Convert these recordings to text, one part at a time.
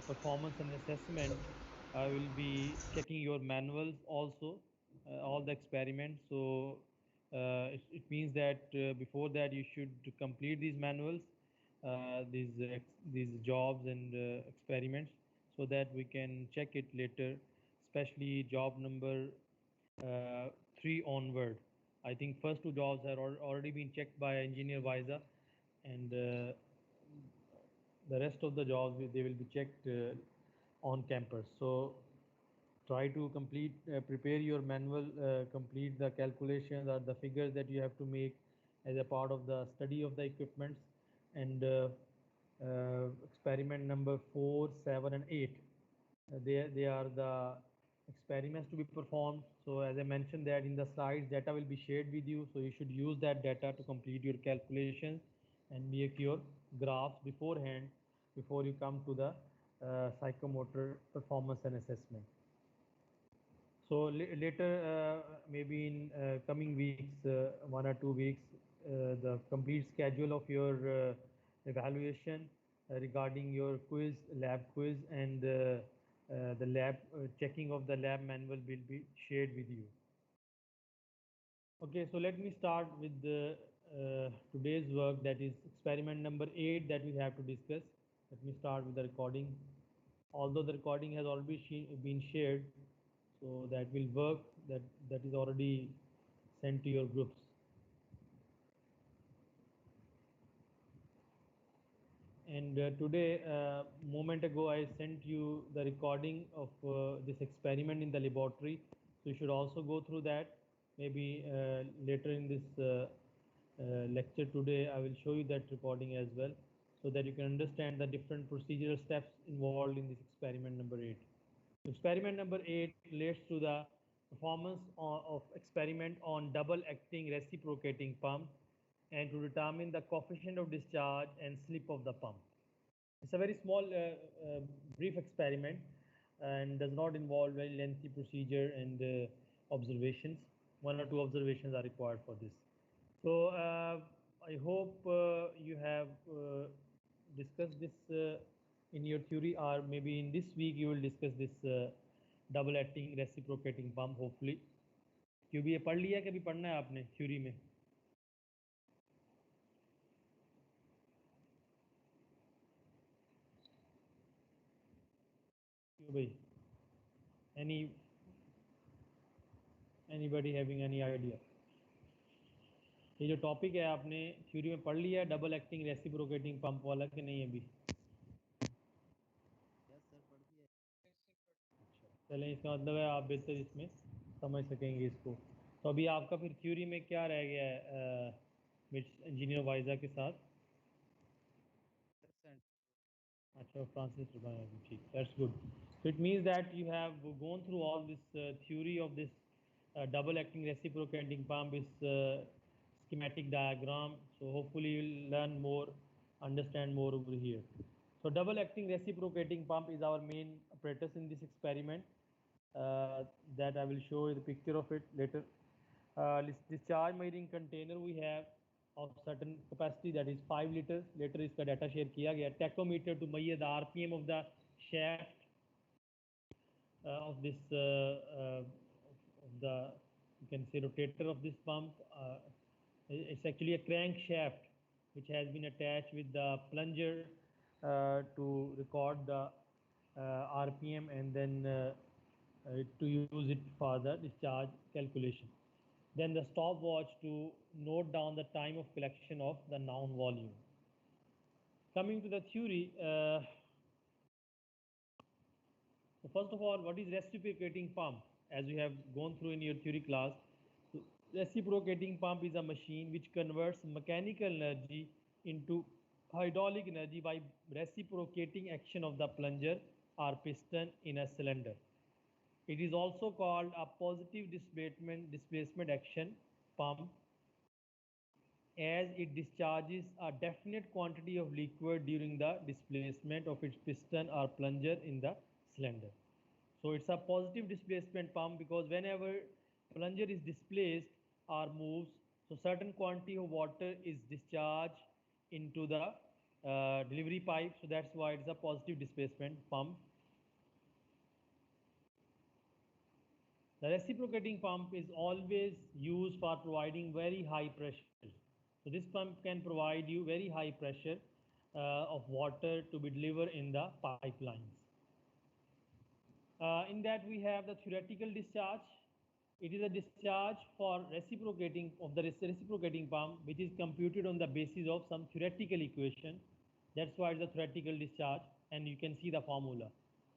performance and assessment, I will be checking your manuals also, all the experiments. So it means that before that you should complete these manuals, these jobs and experiments, so that we can check it later, especially job number 3 onward. I think first two jobs have already been checked by engineer Visa, and the rest of the jobs they will be checked on campus. So try to prepare your manual, complete the calculations or the figures that you have to make as a part of the study of the equipments, and experiment number 4, 7, and 8. They are the experiments to be performed. So as I mentioned that in the slides, data will be shared with you. So you should use that data to complete your calculations and make your graphs beforehand before you come to the psychomotor performance and assessment. So later, maybe in coming weeks, 1 or 2 weeks, the complete schedule of your evaluation regarding your quiz, lab quiz, and the lab checking of the lab manual will be shared with you. Okay, so let me start with the today's work, that is experiment number 8 that we have to discuss. Let me start with the recording. Although the recording has already been shared, so that will work, that is already sent to your groups. And today, moment ago, I sent you the recording of this experiment in the laboratory. So you should also go through that. Maybe later in this lecture today, I will show you that recording as well, so that you can understand the different procedural steps involved in this experiment number 8. Experiment number 8 relates to the performance of experiment on double acting reciprocating pump, and to determine the coefficient of discharge and slip of the pump. It's a very small, brief experiment and does not involve very lengthy procedure and observations. 1 or 2 observations are required for this. So I hope you have discussed this in your theory, or maybe in this week you will discuss this double acting reciprocating pump, hopefully. क्योंकि ये पढ़ लिया कि अभी पढ़ना है आपने theory में? क्यों भाई? Anybody having any idea? ये जो टॉपिक है आपने थ्योरी में पढ़ लिया है डबल एक्टिंग रेसिप्रोकेटिंग पंप वाला कि नहीं अभी? चलें, इसका मतलब है आप बेहतर इसमें समझ सकेंगे इसको. तो अभी आपका फिर थ्योरी में क्या रह गया है इंजीनियर वाइजा के साथ? अच्छा, फ्रांसिस रुबाया, ठीक, that's good. So it means that you have gone through all this theory of this double acting reciprocating pump, is schematic diagram. So hopefully you'll learn more, understand more over here. So double acting reciprocating pump is our main apparatus in this experiment, that I will show you the picture of it later. Discharge measuring container we have of certain capacity, that is 5 liters. Later इसका data share किया गया. Tachometer to measure the RPM of the shaft of this of the, you can say, rotator of this pump. It's actually a crankshaft which has been attached with the plunger to record the RPM, and then to use it for the discharge calculation. Then the stopwatch to note down the time of collection of the noun volume. Coming to the theory, so first of all, what is reciprocating pump? As we have gone through in your theory class, so reciprocating pump is a machine which converts mechanical energy into hydraulic energy by reciprocating action of the plunger or piston in a cylinder. It is also called a positive displacement action pump, as it discharges a definite quantity of liquid during the displacement of its piston or plunger in the cylinder. So it's a positive displacement pump because whenever plunger is displaced or moves, so certain quantity of water is discharged into the delivery pipe, so that's why it's a positive displacement pump. The reciprocating pump is always used for providing very high pressure. So this pump can provide you very high pressure of water to be delivered in the pipelines. In that we have the theoretical discharge. It is a discharge for reciprocating of the reciprocating pump, which is computed on the basis of some theoretical equation. That's why it's a theoretical discharge, and you can see the formula.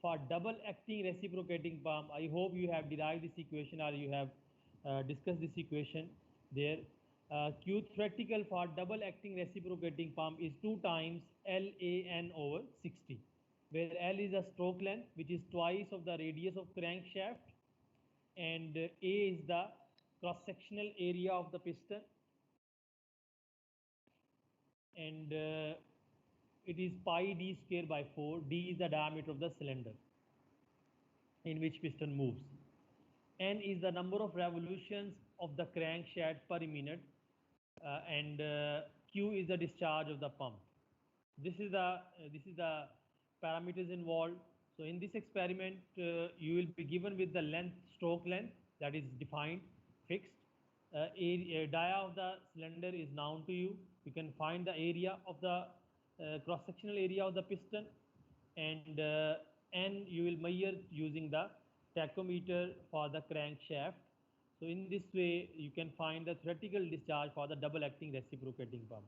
For double acting reciprocating pump, I hope you have derived this equation or you have discussed this equation there. Q theoretical for double acting reciprocating pump is 2 times LAN over 60, where L is the stroke length, which is twice of the radius of crankshaft, and A is the cross-sectional area of the piston, and it is pi d square by 4. D is the diameter of the cylinder in which piston moves. N is the number of revolutions of the crankshaft per minute, and Q is the discharge of the pump. This is the parameters involved. So in this experiment, you will be given with the length, stroke length, that is defined, fixed. Dia of the cylinder is known to you. You can find the area of the cross-sectional area of the piston, and N you will measure using the tachometer for the crankshaft. So in this way, you can find the theoretical discharge for the double acting reciprocating pump.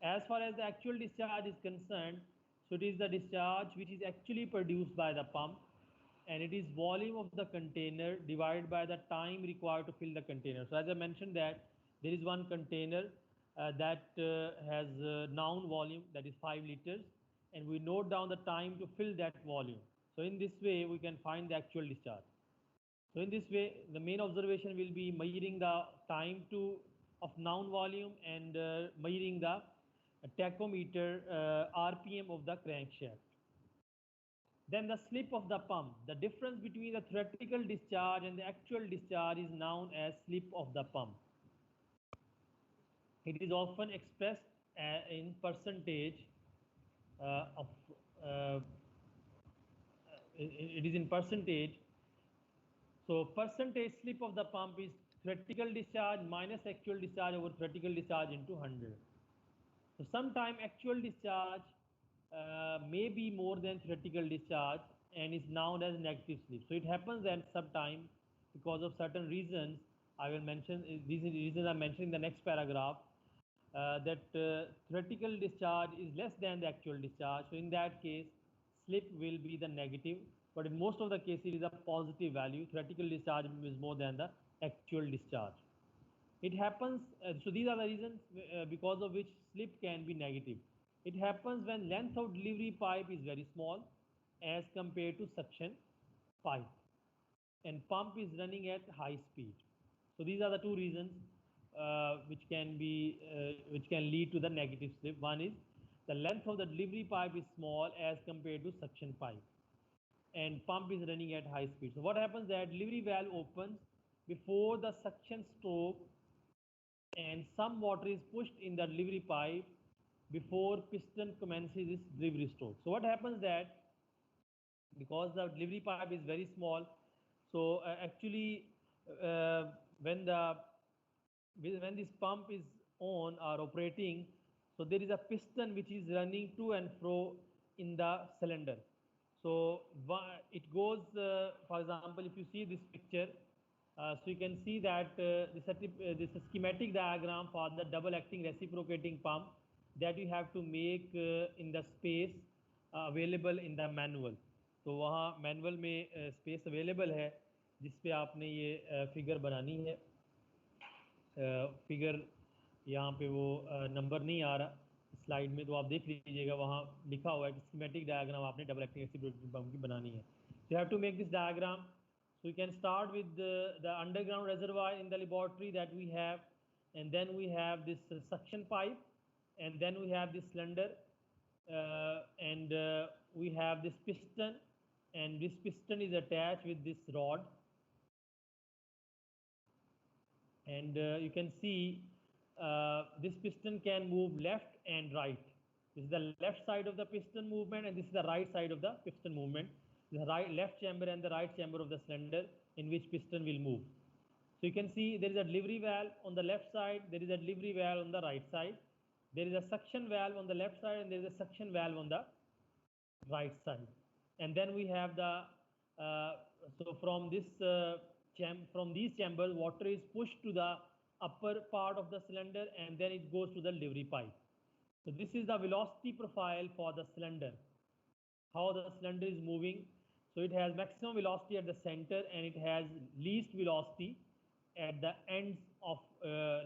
As far as the actual discharge is concerned, so it is the discharge which is actually produced by the pump, and it is volume of the container divided by the time required to fill the container. So as I mentioned that there is one container that has known volume, that is 5 liters, and we note down the time to fill that volume. So in this way we can find the actual discharge. So in this way, the main observation will be measuring the time of known volume and measuring the tachometer RPM of the crankshaft. Then the slip of the pump. The difference between the theoretical discharge and the actual discharge is known as slip of the pump. It is often expressed in percentage of. It is in percentage. So percentage slip of the pump is theoretical discharge minus actual discharge over theoretical discharge into 100. So sometime actual discharge may be more than theoretical discharge and is known as negative slip. So it happens that sometime because of certain reasons, I will mention these reasons are mentioned in the next paragraph, that theoretical discharge is less than the actual discharge. So in that case, slip will be the negative, but in most of the cases it is a positive value. Theoretical discharge is more than the actual discharge. It happens, so these are the reasons because of which slip can be negative. It happens when length of delivery pipe is very small as compared to suction pipe, and pump is running at high speed. So these are the two reasons which can lead to the negative slip. One is the length of the delivery pipe is small as compared to suction pipe, and pump is running at high speed. So what happens that delivery valve opens before the suction stroke, and some water is pushed in the delivery pipe before piston commences its delivery stroke. So what happens that because the delivery pipe is very small, so actually when this pump is on or operating, so there is a piston which is running to and fro in the cylinder. So it goes, for example, if you see this picture, so you can see that this is a schematic diagram for the double acting reciprocating pump that you have to make in the space available in the manual. तो वहाँ manual में space available है जिस पे आपने ये figure बनानी है. फिगर यहाँ पे वो नंबर नहीं आ रहा स्लाइड में, तो आप देख लीजिएगा वहाँ लिखा हुआ है कि स्कीमेटिक डायग्राम आपने डबल एक्टिंग रेसिप्रोकेटिंग पंप की बनानी है. So you have to make this diagram. So you can start with the underground reservoir in the laboratory that we have, and then we have this suction pipe, and then we have this cylinder, and we have this piston, and this piston is attached with this rod, and you can see this piston can move left and right. This is the left side of the piston movement, and this is the right side of the piston movement. The left chamber and the right chamber of the cylinder in which piston will move. So you can see there is a delivery valve on the left side, there is a delivery valve on the right side. There is a suction valve on the left side and there is a suction valve on the right side. And then we have the, so from this from these chambers, water is pushed to the upper part of the cylinder and then it goes to the delivery pipe. So this is the velocity profile for the cylinder, how the cylinder is moving. So it has maximum velocity at the center and it has least velocity at the ends of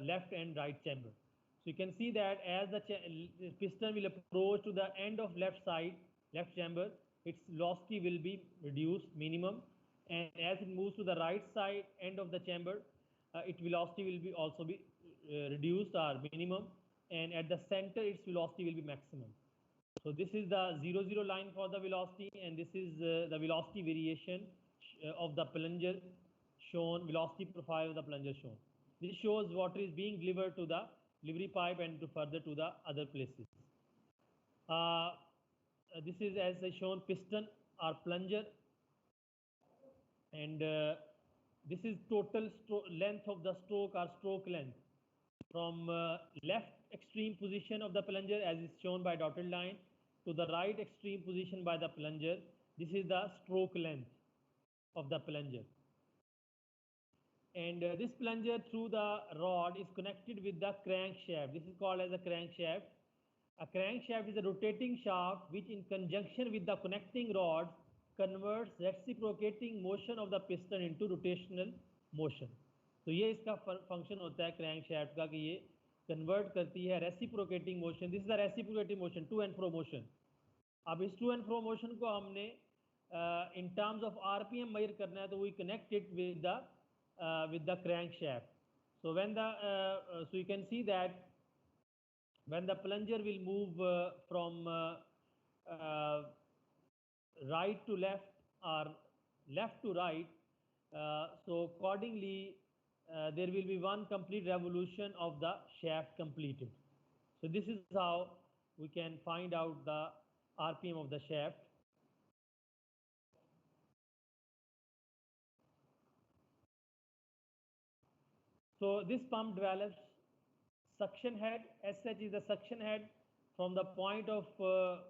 left and right chamber. So you can see that as the piston will approach to the end of left side, left chamber, its velocity will be reduced minimum, and as it moves to the right side end of the chamber, its velocity will be also be reduced or minimum, and at the center its velocity will be maximum. So this is the 0 line for the velocity, and this is the velocity variation of the plunger shown, velocity profile of the plunger shown. This shows water is being delivered to the delivery pipe and to further to the other places. This is as I shown piston or plunger, and this is total length of the stroke or stroke length from left extreme position of the plunger as is shown by dotted line to the right extreme position by the plunger. This is the stroke length of the plunger. And this plunger through the rod is connected with the crankshaft. This is called as a crankshaft. A crankshaft is a rotating shaft which in conjunction with the connecting rod converts reciprocating motion of the piston into rotational motion. तो ये इसका function होता है क्रैंकशैफ्ट का कि ये convert करती है reciprocating motion. This is the reciprocating motion, to and fro motion. अब इस टू एंड फ्रो मोशन को हमने in terms of RPM measure करना है, तो we connect it with the crankshaft. So when the so you can see that when the plunger will move from right to left or left to right, so accordingly there will be one complete revolution of the shaft completed. So this is how we can find out the RPM of the shaft. So this pump develops suction head. SH is the suction head from the point of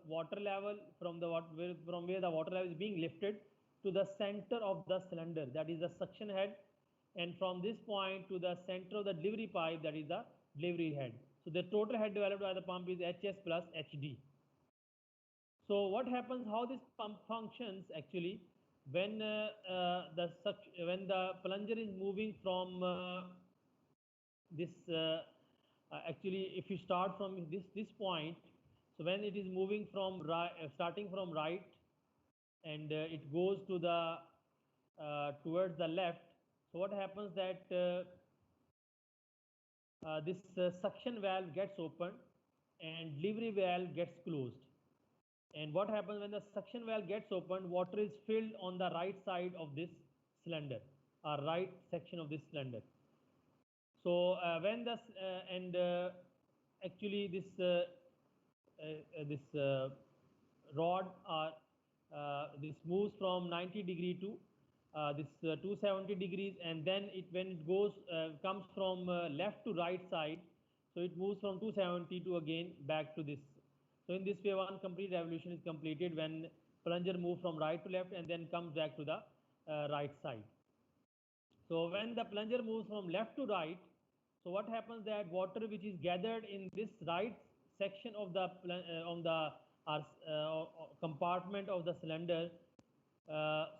water level, from where the water level is being lifted to the center of the cylinder, that is the suction head, and from this point to the center of the delivery pipe, that is the delivery head. So the total head developed by the pump is HS plus HD. So what happens, how this pump functions actually, when the plunger is moving from this actually if you start from this point, so when it is moving from right, starting from right, and it goes to the towards the left, so what happens that this suction valve gets opened and delivery valve gets closed. And what happens when the suction valve gets opened, water is filled on the right side of this cylinder, or right section of this cylinder. So when the actually this rod this moves from 90 degree to this 270 degrees, and then when it goes comes from left to right side, so it moves from 270 to again back to this. So in this way one complete revolution is completed when plunger moves from right to left and then comes back to the right side. So when the plunger moves from left to right, so what happens that water which is gathered in this right section of the compartment of the cylinder,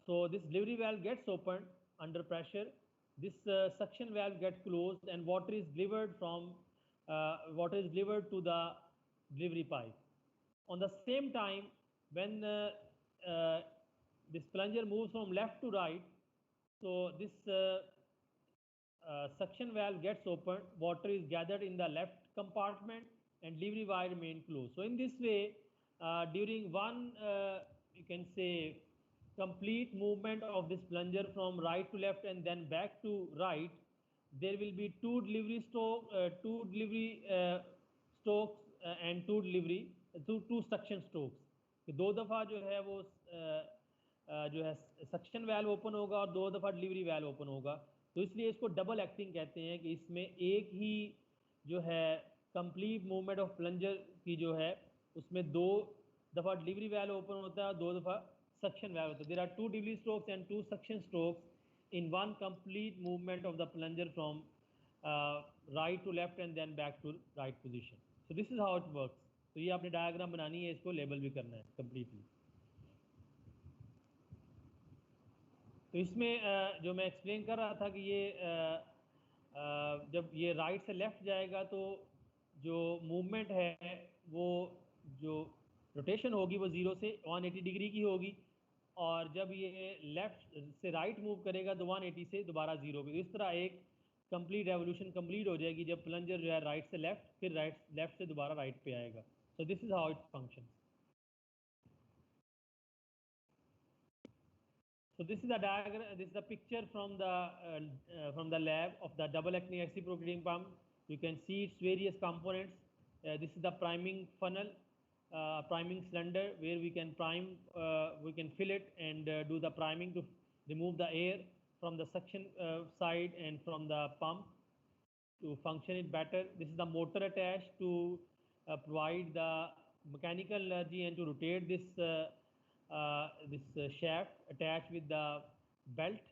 so this delivery valve gets opened under pressure, this suction valve gets closed, and water is delivered to the delivery pipe. On the same time, when this plunger moves from left to right, so this suction valve gets opened, water is gathered in the left compartment, and delivery wire remain closed. So in this way, during one you can say complete movement of this plunger from right to left and then back to right, there will be two delivery strokes and two delivery two suction strokes, कि 2 दफ़ा जो है वो जो है suction valve open होगा और 2 दफ़ा डिलीवरी वाल्व ओपन होगा। तो इसलिए इसको डबल एक्टिंग कहते हैं कि इसमें एक ही जो है कंप्लीट मूवमेंट ऑफ प्लंजर की जो है उसमें 2 दफ़ा डिलीवरी वाल्व ओपन होता है और 2 दफ़ा सक्शन वाल्व होता है। There are 2 delivery strokes and 2 suction strokes in one complete movement of the plunger from right to left and then back to right position. So this is how it works. तो ये आपने diagram बनानी है, इसको label भी करना है completely. तो इसमें जो मैं एक्सप्लेन कर रहा था कि ये जब ये राइट से लेफ्ट जाएगा तो जो मूवमेंट है वो जो रोटेशन होगी वो 0 से 180 डिग्री की होगी, और जब ये लेफ्ट से राइट मूव करेगा तो 180 से दोबारा 0 पे। इस तरह एक कंप्लीट रेवोल्यूशन कंप्लीट हो जाएगी जब प्लंजर जो है राइट से लेफ्ट, फिर लेफ्ट से दोबारा राइट पे आएगा। सो this is how it function. So this is the diagram. This is the picture from the lab of the double acting reciprocating pump. You can see its various components. This is the priming funnel, priming cylinder, where we can we can fill it and do the priming to remove the air from the suction side and from the pump to function it better. This is the motor attached to provide the mechanical energy and to rotate this shaft attached with the belt.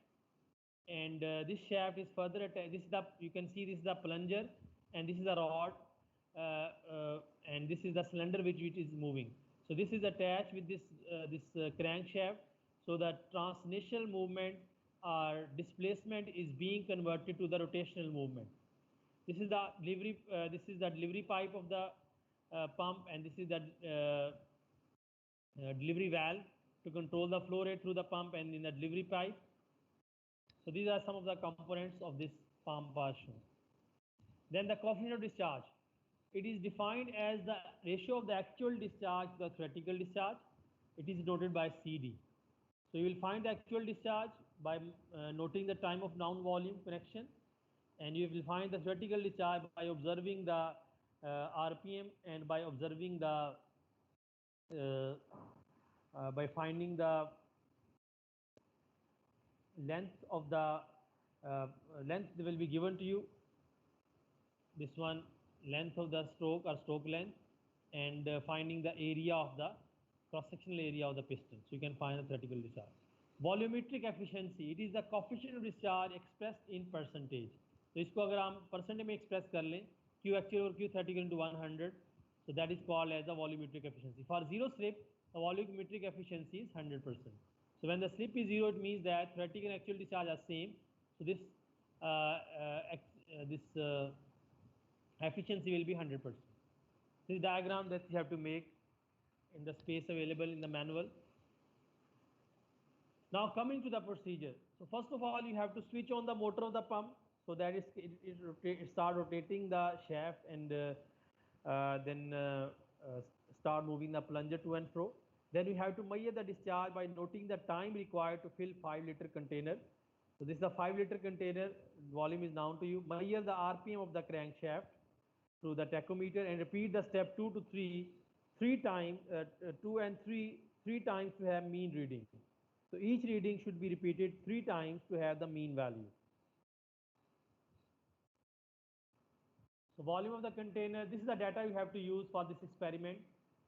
And this shaft is further attached. This is the, you can see this is the plunger and this is the rod, and this is the cylinder which is moving. So this is attached with this crankshaft, so that translational movement or displacement is being converted to the rotational movement. This is the delivery pipe of the pump, and this is the delivery valve to control the flow rate through the pump and in the delivery pipe. So these are some of the components of this pump are shown. Then the coefficient of discharge. It is defined as the ratio of the actual discharge to the theoretical discharge. It is noted by CD. So you will find the actual discharge by noting the time of noun volume connection, and you will find the theoretical discharge by observing the RPM and by observing the by finding the length of the length will be given to you. This one, length of the stroke or stroke length, and finding the area of the cross-sectional area of the piston. So you can find the theoretical discharge. Volumetric efficiency, it is the coefficient of discharge expressed in percentage. तो इसको अगर हम percentage में express कर लें, Q actual और Q theoretical into 100, so that is called as the volumetric efficiency. For zero slip, the volumetric efficiency is 100%. So when the slip is 0, it means that theoretical and actual discharge are same. So this efficiency will be 100%. This is diagram that you have to make in the space available in the manual. Now coming to the procedure. So first of all, you have to switch on the motor of the pump, so that it start rotating the shaft, and then start moving the plunger to and fro. Then you have to measure the discharge by noting the time required to fill 5-liter container. So this is the 5-liter container, volume is known to you. Measure the RPM of the crankshaft through the tachometer and repeat the step 2 to 3 times, 2 and 3 times to have mean reading. So each reading should be repeated 3 times to have the mean value. So volume of the container, this is the data you have to use for this experiment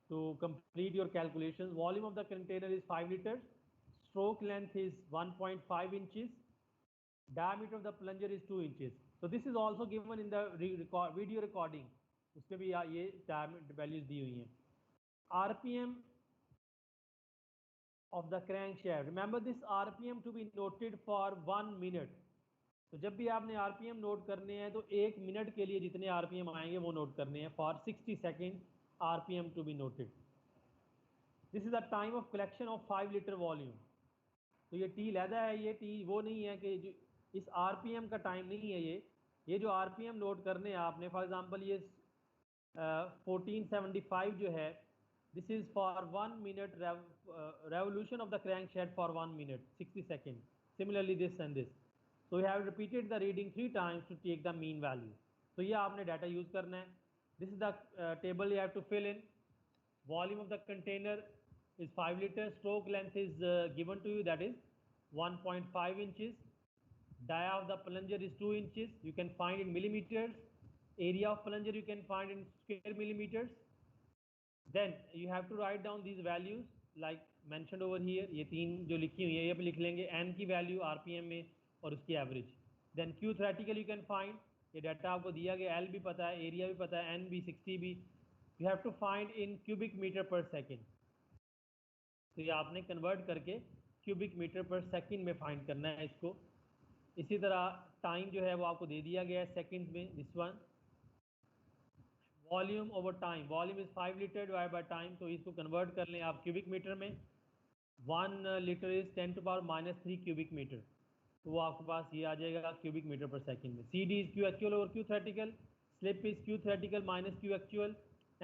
to complete your calculations. Volume of the container is 5 liters, stroke length is 1.5 inches, diameter of the plunger is 2 inches. So this is also given in the video recording. उसमें भी ये values दी हुई हैं. RPM of the crankshaft. Remember this RPM to be noted for 1 minute. तो जब भी आपने RPM note करने हैं तो 1 मिनट के लिए जितने RPM आएंगे वो नोट करने हैं. For 60 seconds RPM to be noted. This is the time of collection of 5-liter volume. तो ये T लैदा है, ये T वो नहीं है कि इस RPM का टाइम नहीं है. ये जो RPM नोट करने हैं आपने, फॉर एग्जांपल ये 1475 जो है, this is for 1 minute revolution of the crankshaft for 1 minute 60 seconds. Similarly this and this. So we have repeated the reading 3 times to take the mean value. तो ये आपने data use करना है. This is the table you have to fill in. Volume of the container is 5 liters. Stroke length is given to you, that is 1.5 inches. Dia of the plunger is 2 inches. You can find in millimeters. Area of plunger you can find in square millimeters. Then you have to write down these values like mentioned over here. ये तीन जो लिखी हुई है ये पे लिख लेंगे n की वैल्यू rpm में और उसकी average. Then Q theoretical you can find. ये डाटा आपको दिया गया, L भी पता है, एरिया भी पता है, N भी, 60 भी. You have to find in cubic meter per second. तो ये आपने कन्वर्ट करके क्यूबिक मीटर पर सेकंड में फाइंड करना है इसको. इसी तरह टाइम जो है वो आपको दे दिया गया है सेकंड में. This one volume over time, volume is 5 litre divide by time. तो इसको कन्वर्ट कर लें आप क्यूबिक मीटर में. 1 लीटर इज 10⁻³ क्यूबिक मीटर. तो वो आपके पास ये आ जाएगा क्यूबिक मीटर पर सेकंड में. C D is Q actual over Q theoretical. Slip is Q theoretical minus Q actual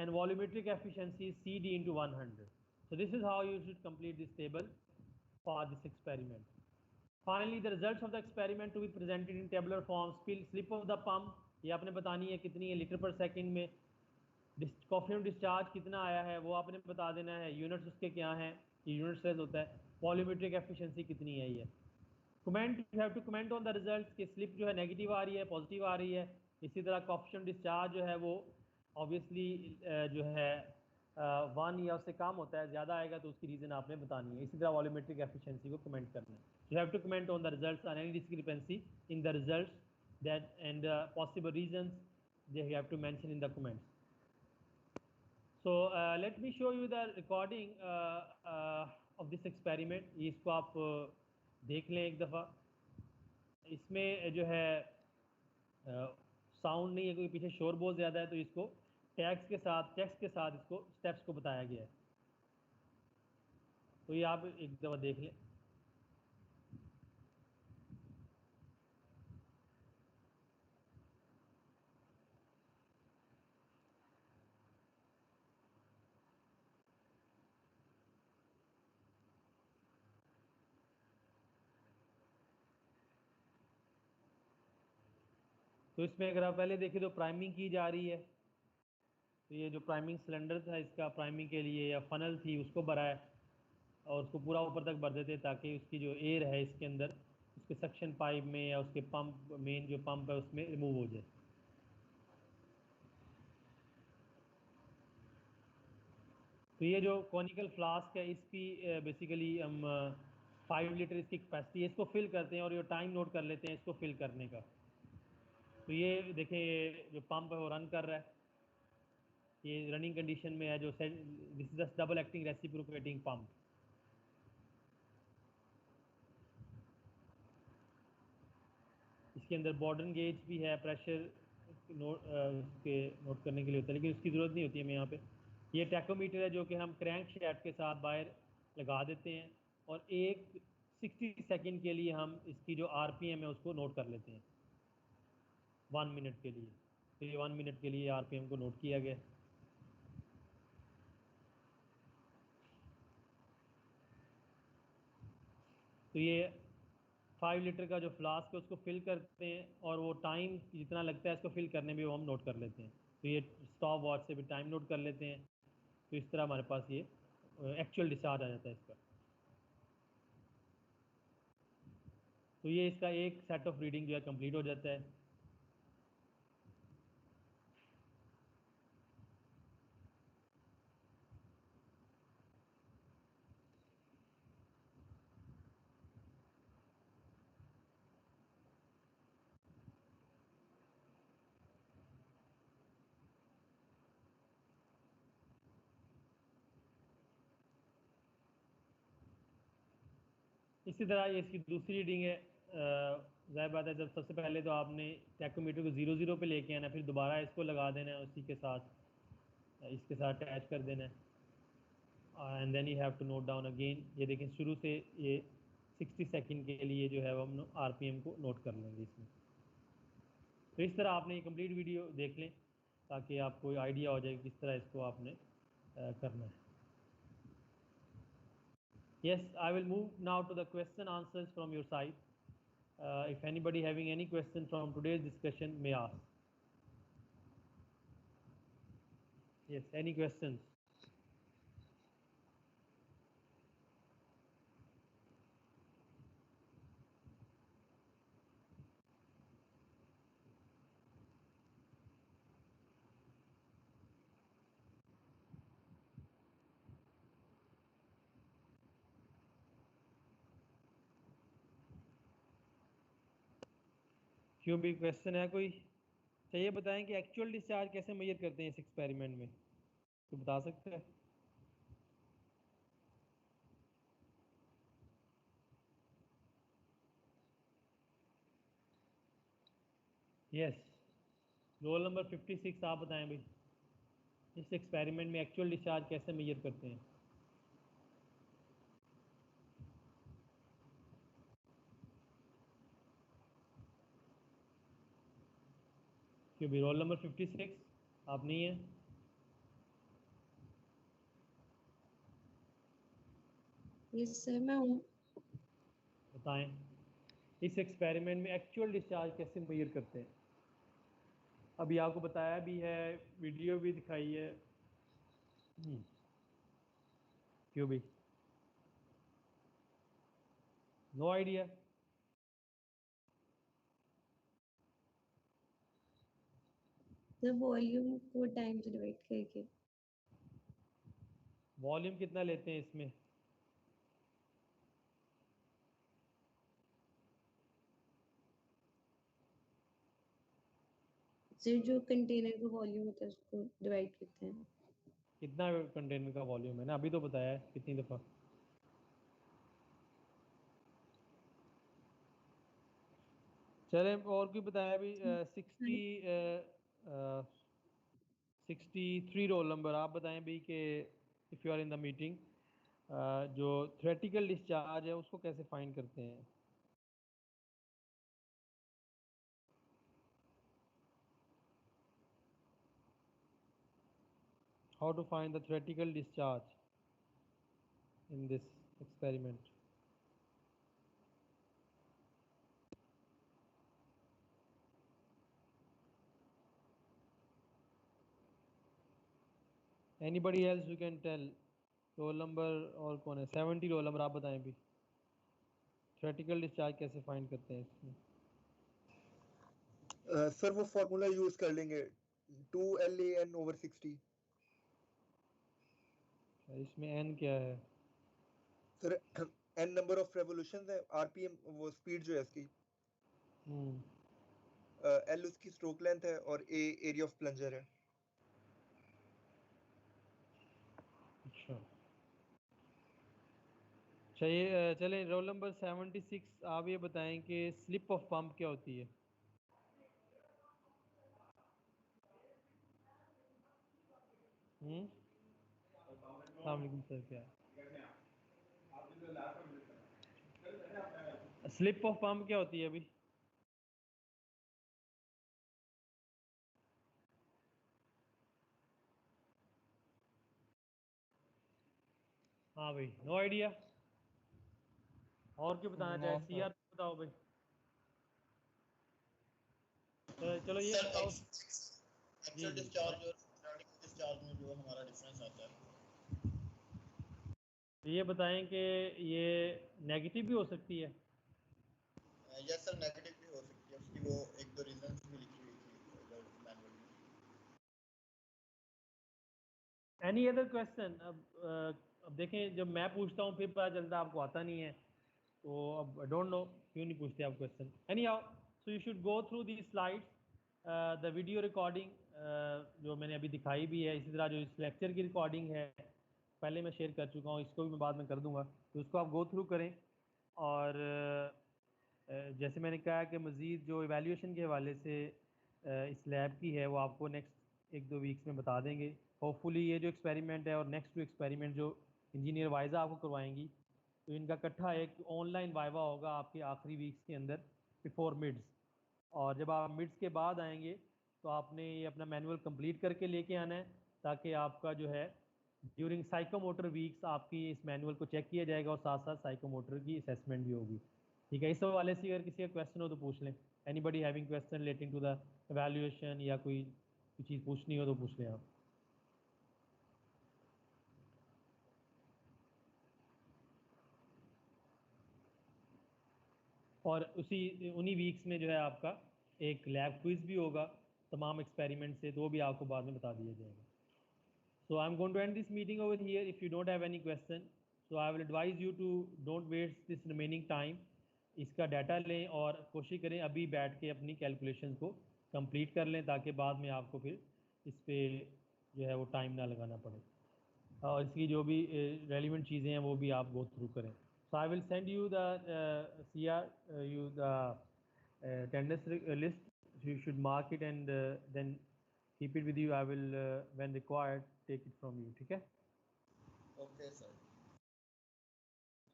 and volumetric efficiency is CD into 100. So this is how you should complete this table for this experiment. Finally, the results of the experiment to be presented in tabular form. Slip of the pump, ये आपने बतानी है कितनी है litre पर second में. कॉफियम discharge कितना आया है वो आपने बता देना है. यूनिट्स उसके क्या हैं, ये यूनिट साइज होता है. वॉल्यूमेट्रिक एफिशिएंसी कितनी है ये. Comment, you have to comment on the results कि स्लिप जो है नेगेटिव आ रही है, पॉजिटिव आ रही है. इसी तरह कॉफियम डिस्चार्ज जो है वो ऑब्वियसली जो है 1 या उससे कम होता है, ज़्यादा आएगा तो उसकी रीज़न आपने बतानी है. इसी तरह वॉल्यूमेट्रिक एफिशिएंसी को कमेंट करना है. You have to comment on the results on any discrepancy in the results that and possible reasons they have to mention in the comments. So let me show you the recording of this experiment. इसको आप देख लें एक दफ़ा. इसमें जो है sound नहीं है क्योंकि पीछे शोर बहुत ज़्यादा है, तो इसको टेक्स्ट के साथ इसको स्टेप्स को बताया गया है. तो ये आप एक दफ़ा देख लें. तो इसमें अगर आप पहले देखें तो प्राइमिंग की जा रही है. तो ये जो प्राइमिंग सिलेंडर था इसका प्राइमिंग के लिए या फनल थी उसको भरा है और उसको पूरा ऊपर तक भर देते ताकि उसकी जो एयर है इसके अंदर उसके सक्शन पाइप में या उसके पंप, मेन जो पंप है उसमें रिमूव हो जाए. तो ये जो कॉनिकल फ्लास्क है इसकी बेसिकली हम 5 लीटर इसकी कैपेसिटी है. इसको फिल करते हैं और ये टाइम नोट कर लेते हैं इसको फिल करने का. तो ये देखें ये जो पंप है वो रन कर रहा है, ये रनिंग कंडीशन में है. जो this is the double acting reciprocating pump. इसके अंदर बॉर्डन गेज भी है, प्रेशर नोट करने के लिए होता है, लेकिन उसकी ज़रूरत नहीं होती है हमें यहाँ पे. ये टैकोमीटर है जो कि हम क्रैंक शैफ्ट के साथ बाहर लगा देते हैं और 60 सेकंड के लिए हम इसकी जो आरपीएम है उसको नोट कर लेते हैं 1 मिनट के लिए. तो ये 1 मिनट के लिए आरपीएम को नोट किया गया. तो ये 5 लीटर का जो फ्लास्क है उसको फिल करते हैं और वो टाइम जितना लगता है इसको फिल करने में वो हम नोट कर लेते हैं. तो ये स्टॉप वॉच से भी टाइम नोट कर लेते हैं. तो इस तरह हमारे पास ये एक्चुअल डिस्चार्ज आ जाता है इसका. तो ये इसका एक सेट ऑफ रीडिंग जो है कंप्लीट हो जाता है. इसी तरह ये इसकी दूसरी रीडिंग है. ज़ाहिर बात है जब सबसे पहले तो आपने टैकोमीटर को 0 पे लेके आना, फिर दोबारा इसको लगा देना है उसी के साथ इसके साथ अटैच कर देना है and then you have to note down again. ये देखें शुरू से ये 60 सेकंड के लिए जो है वो हम आरपीएम को नोट कर लेंगे इसमें. तो इस तरह आपने ये कंप्लीट वीडियो देख लें ताकि आपको आइडिया हो जाए किस तरह इसको आपने करना है. Yes, I will move now to the question answers from your side. If anybody having any question from today's discussion may ask. Yes, any questions? क्यों भी क्वेश्चन है कोई? चाहिए बताएं कि एक्चुअल डिस्चार्ज कैसे मेजर करते हैं इस एक्सपेरिमेंट में, तो बता सकते हैं? यस, रोल नंबर 56 आप बताएं भाई, इस एक्सपेरिमेंट में एक्चुअल डिस्चार्ज कैसे मेजर करते हैं? क्यों भी रोल नंबर 56 आप नहीं है? यस सर, मैं हूँ। बताएं इस एक्सपेरिमेंट में एक्चुअल डिस्चार्ज कैसे मेजर करते हैं? अभी आपको बताया भी है, वीडियो भी दिखाई है। क्यों भी नो आइडिया? सर वॉल्यूम को टाइम से डिवाइड करके। वॉल्यूम कितना लेते हैं इसमें? सर जो कंटेनर का वॉल्यूम होता है उसको डिवाइड करते हैं। कितना कंटेनर का वॉल्यूम है ना, अभी तो बताया है कितनी दफ़ा। चले और कोई बताया अभी? 63 रोल नंबर आप बताएं भी कि if you are in the meeting, जो थ्योरेटिकल डिस्चार्ज है उसको कैसे फाइंड करते हैं? How to find the theoretical discharge in this experiment? Anybody else you can tell? Roll number और कौन है? 70 रोल नंबर आप बताएं भी, थ्योरेटिकल डिस्चार्ज कैसे फाइंड करते हैं इसमें? सर वो फॉर्मूला यूज कर लेंगे 2LAN/60। इसमें एन क्या है? Sir n number of revolution है, RPM वो स्पीड जो है इसकी, L उसकी स्ट्रोक लेंथ है और A एरिया ऑफ प्लंजर है। अच्छा चाहिए। चलें रोल नंबर 76 आप ये बताएं कि स्लिप ऑफ पंप क्या होती है? अस्सलाम सर, क्या स्लिप ऑफ पंप क्या होती है अभी? हाँ भाई, नो आइडिया। और क्यों बताना चाहे? सीआर बताओ भाई। चलो ये बताओ एक्चुअल डिस्चार्ज और थ्योरेटिकल डिस्चार्ज में जो हमारा डिफरेंस आता है। ये बताएं कि ये नेगेटिव भी हो सकती है? यस सर, नेगेटिव भी हो सकती है, उसकी वो एक दो रीजंस भी लिखी हुई थी मैनुअल में। Any other question? अब देखें, जब मैं पूछता हूँ फिर पता चलता है आपको आता नहीं है, तो अब आई डोंट नो क्यों नहीं पूछते आप question. Any how, so you should go through the slides, the video recording जो मैंने अभी दिखाई भी है, इसी तरह जो इस लेक्चर की रिकॉर्डिंग है पहले मैं शेयर कर चुका हूँ, इसको भी मैं बाद में कर दूंगा, तो उसको आप गो थ्रू करें। और जैसे मैंने कहा कि मज़ीद जो इवैल्यूएशन के हवाले से इस लैब की है वो आपको नेक्स्ट 1-2 वीक्स में बता देंगे। होपफुली ये जो एक्सपेरिमेंट है और नेक्स्ट 2 एक्सपेरिमेंट जो इंजीनियर वाइजा आपको करवाएंगी, तो इनका इकट्ठा एक ऑनलाइन वाइवा होगा आपके आखिरी वीक्स के अंदर बिफोर मिड्स। और जब आप मिड्स के बाद आएंगे तो आपने ये अपना मैनुअल कंप्लीट करके लेके आना है, ताकि आपका जो है ड्यूरिंग साइकोमोटर वीक्स आपकी इस मैनुअल को चेक किया जाएगा और साथ साथ साइकोमोटर की असेसमेंट भी होगी। ठीक है, इस हवाले से अगर किसी का क्वेश्चन हो तो पूछ लें। Anybody having question relating to the evaluation या कोई चीज़ पूछनी हो तो पूछ लें आप। और उन्हीं वीक्स में जो है आपका एक लैब क्विज भी होगा तमाम एक्सपेरिमेंट से, तो भी आपको बाद में बता दिया जाएगा। So I'm going to end this meeting over here. If you don't have any question, so I will advise you to don't waste this remaining time. इसका डाटा लें और कोशिश करें अभी बैठ के अपनी कैलकुलेशन को कंप्लीट कर लें, ताकि बाद में आपको फिर इस पर जो है वो टाइम ना लगाना पड़े, और इसकी जो भी रेलिवेंट चीज़ें हैं वो भी आप गो थ्रू करें. So I will send you the you the attendance list. You should mark it and then keep it with you. I will when required take it from you. ठीक है? Okay, sir.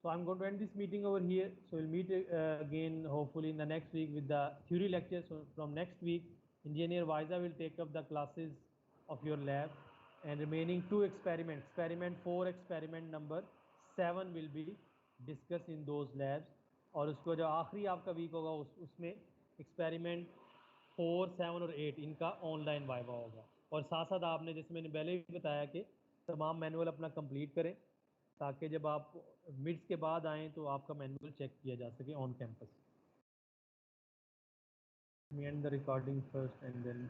So I'm going to end this meeting over here. So we'll meet again hopefully in the next week with the theory lecture. So from next week, Engineer Visa will take up the classes of your lab, and remaining 2 experiments, experiment 4, experiment number 7 will be discussed in those labs. और उसको जो आखिरी आपका week होगा उसमें experiment 4, 7 और 8 इनका online viva होगा. और साथ साथ आपने जैसे मैंने पहले भी बताया कि तमाम मैनुअल अपना कंप्लीट करें, ताकि जब आप मिड्स के बाद आएँ तो आपका मैनुअल चेक किया जा सके on campus. We end the recording first and then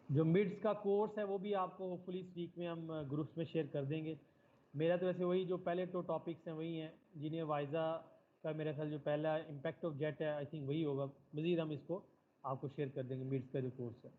जो मिड्स का कोर्स है वो भी आपको होपफुली इस वीक में हम ग्रुप्स में शेयर कर देंगे. मेरा तो वैसे वही जो पहले 2 टॉपिक्स हैं वही हैं. इंजीनियर वाइजा का मेरा ख्याल जो पहला इम्पैक्ट ऑफ जेट है आई थिंक वही होगा. मज़ीद हम इसको आपको शेयर कर देंगे मिड्स का जो कोर्स है.